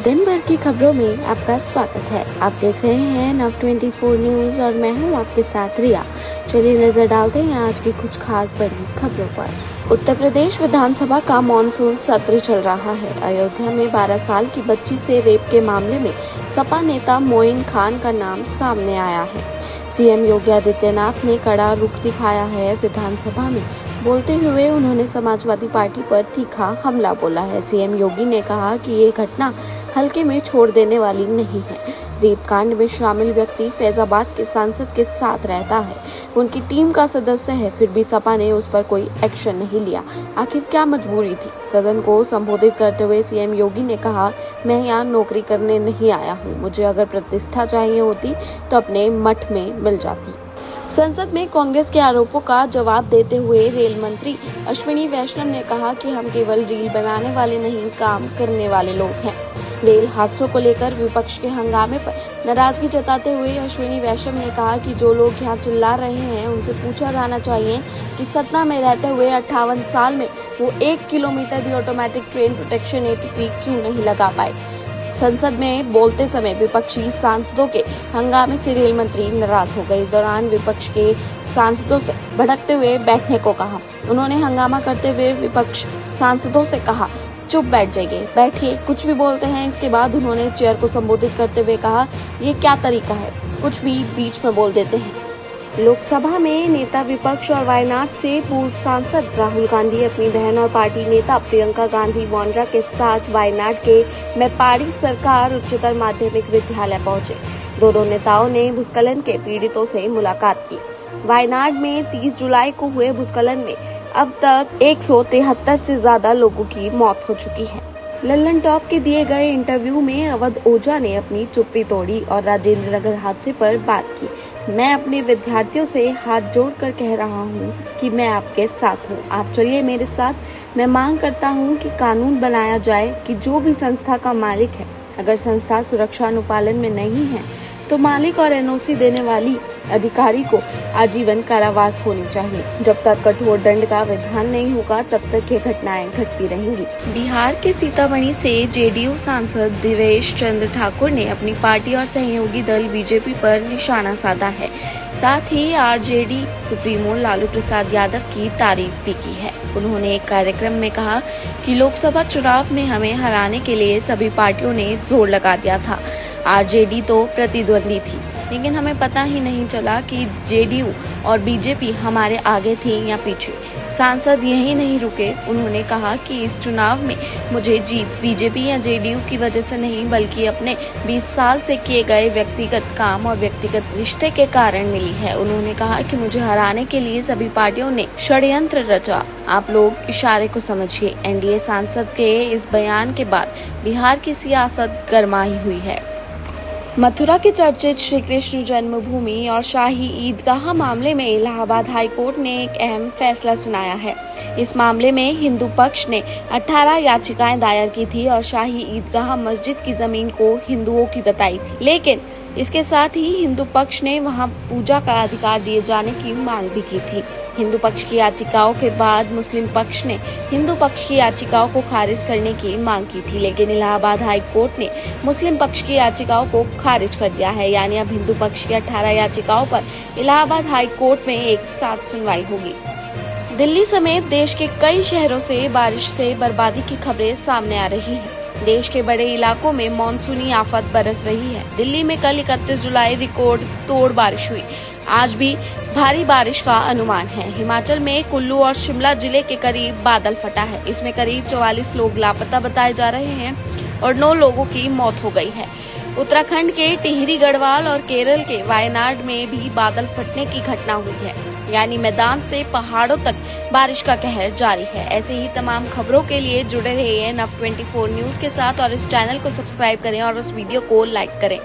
दिन भर की खबरों में आपका स्वागत है। आप देख रहे हैं नव 24 न्यूज और मैं हूं आपके साथ रिया। चलिए नजर डालते हैं आज की कुछ खास बड़ी खबरों पर। उत्तर प्रदेश विधानसभा का मॉनसून सत्र चल रहा है। अयोध्या में 12 साल की बच्ची से रेप के मामले में सपा नेता मोइन खान का नाम सामने आया है। सीएम योगी आदित्यनाथ ने कड़ा रुख दिखाया है। विधानसभा में बोलते हुए उन्होंने समाजवादी पार्टी पर तीखा हमला बोला है। सीएम योगी ने कहा कि ये घटना हल्के में छोड़ देने वाली नहीं है। रेप कांड में शामिल व्यक्ति फैजाबाद के सांसद के साथ रहता है, उनकी टीम का सदस्य है, फिर भी सपा ने उस पर कोई एक्शन नहीं लिया। आखिर क्या मजबूरी थी? सदन को संबोधित करते हुए सीएम योगी ने कहा, मैं यहाँ नौकरी करने नहीं आया हूँ। मुझे अगर प्रतिष्ठा चाहिए होती तो अपने मठ में मिल जाती। संसद में कांग्रेस के आरोपों का जवाब देते हुए रेल मंत्री अश्विनी वैष्णव ने कहा कि हम केवल रील बनाने वाले नहीं, काम करने वाले लोग हैं। रेल हादसों को लेकर विपक्ष के हंगामे पर नाराजगी जताते हुए अश्विनी वैष्णव ने कहा कि जो लोग यहाँ चिल्ला रहे हैं उनसे पूछा जाना चाहिए कि सतना में रहते हुए 58 साल में वो 1 किलोमीटर भी ऑटोमेटिक ट्रेन प्रोटेक्शन एटीपी क्यों नहीं लगा पाए। संसद में बोलते समय विपक्षी सांसदों के हंगामे से रेल मंत्री नाराज हो गए। इस दौरान विपक्ष के सांसदों से भड़कते हुए बैठने को कहा। उन्होंने हंगामा करते हुए विपक्ष सांसदों से कहा, चुप बैठ जाइए, बैठिए, कुछ भी बोलते हैं। इसके बाद उन्होंने चेयर को संबोधित करते हुए कहा, ये क्या तरीका है, कुछ भी बीच में बोल देते हैं। लोकसभा में नेता विपक्ष और वायनाड से पूर्व सांसद राहुल गांधी अपनी बहन और पार्टी नेता प्रियंका गांधी वाड्रा के साथ वायनाड के मेप्पाडी सरकार उच्चतर माध्यमिक विद्यालय पहुंचे। दोनों नेताओं ने भूस्खलन के पीड़ितों से मुलाकात की। वायनाड में 30 जुलाई को हुए भूस्खलन में अब तक 173 से ज्यादा लोगों की मौत हो चुकी है। लल्लन टॉप के दिए गए इंटरव्यू में अवध ओझा ने अपनी चुप्पी तोड़ी और राजेंद्र नगर हादसे पर बात की। मैं अपने विद्यार्थियों से हाथ जोड़कर कह रहा हूं कि मैं आपके साथ हूं। आप चलिए मेरे साथ। मैं मांग करता हूं कि कानून बनाया जाए कि जो भी संस्था का मालिक है, अगर संस्था सुरक्षा अनुपालन में नहीं है तो मालिक और एनओसी देने वाली अधिकारी को आजीवन कारावास होनी चाहिए। जब तक कठोर दंड का विधान नहीं होगा तब तक ये घटनाएं घटती रहेंगी। बिहार के सीतामढ़ी से जेडीयू सांसद दिवेश चंद्र ठाकुर ने अपनी पार्टी और सहयोगी दल बीजेपी पर निशाना साधा है। साथ ही आरजेडी सुप्रीमो लालू प्रसाद यादव की तारीफ भी की है। उन्होंने एक कार्यक्रम में कहा कि लोकसभा चुनाव में हमें हराने के लिए सभी पार्टियों ने जोर लगा दिया था। आरजेडी तो प्रतिद्वंदी थी, लेकिन हमें पता ही नहीं चला कि जेडीयू और बीजेपी हमारे आगे थी या पीछे। सांसद यही नहीं रुके। उन्होंने कहा कि इस चुनाव में मुझे जीत बीजेपी या जेडीयू की वजह से नहीं, बल्कि अपने 20 साल से किए गए व्यक्तिगत काम और व्यक्तिगत रिश्ते के कारण मिली है। उन्होंने कहा कि मुझे हराने के लिए सभी पार्टियों ने षड्यंत्र रचा। आप लोग इशारे को समझिए। एनडीए सांसद के इस बयान के बाद बिहार की सियासत गरमाई हुई है। मथुरा के चर्चित श्री कृष्ण जन्मभूमि और शाही ईदगाह मामले में इलाहाबाद हाई कोर्ट ने एक अहम फैसला सुनाया है। इस मामले में हिंदू पक्ष ने 18 याचिकाएं दायर की थी और शाही ईदगाह मस्जिद की जमीन को हिंदुओं की बताई थी, लेकिन इसके साथ ही हिंदू पक्ष ने वहां पूजा का अधिकार दिए जाने की मांग भी की थी। हिंदू पक्ष की याचिकाओं के बाद मुस्लिम पक्ष ने हिंदू पक्ष की याचिकाओं को खारिज करने की मांग की थी, लेकिन इलाहाबाद हाई कोर्ट ने मुस्लिम पक्ष की याचिकाओं को खारिज कर दिया है। यानी अब हिंदू पक्ष की 18 याचिकाओं पर इलाहाबाद हाई कोर्ट में एक साथ सुनवाई होगी। दिल्ली समेत देश के कई शहरों से बारिश से बर्बादी की खबरें सामने आ रही हैं। देश के बड़े इलाकों में मानसूनी आफत बरस रही है। दिल्ली में कल 31 जुलाई रिकॉर्ड तोड़ बारिश हुई। आज भी भारी बारिश का अनुमान है। हिमाचल में कुल्लू और शिमला जिले के करीब बादल फटा है। इसमें करीब 44 लोग लापता बताए जा रहे हैं और 9 लोगों की मौत हो गई है। उत्तराखंड के टिहरी गढ़वाल और केरल के वायनाड में भी बादल फटने की घटना हुई है। यानी मैदान से पहाड़ों तक बारिश का कहर जारी है। ऐसे ही तमाम खबरों के लिए जुड़े रहिए नव 24 न्यूज के साथ और इस चैनल को सब्सक्राइब करें और उस वीडियो को लाइक करें।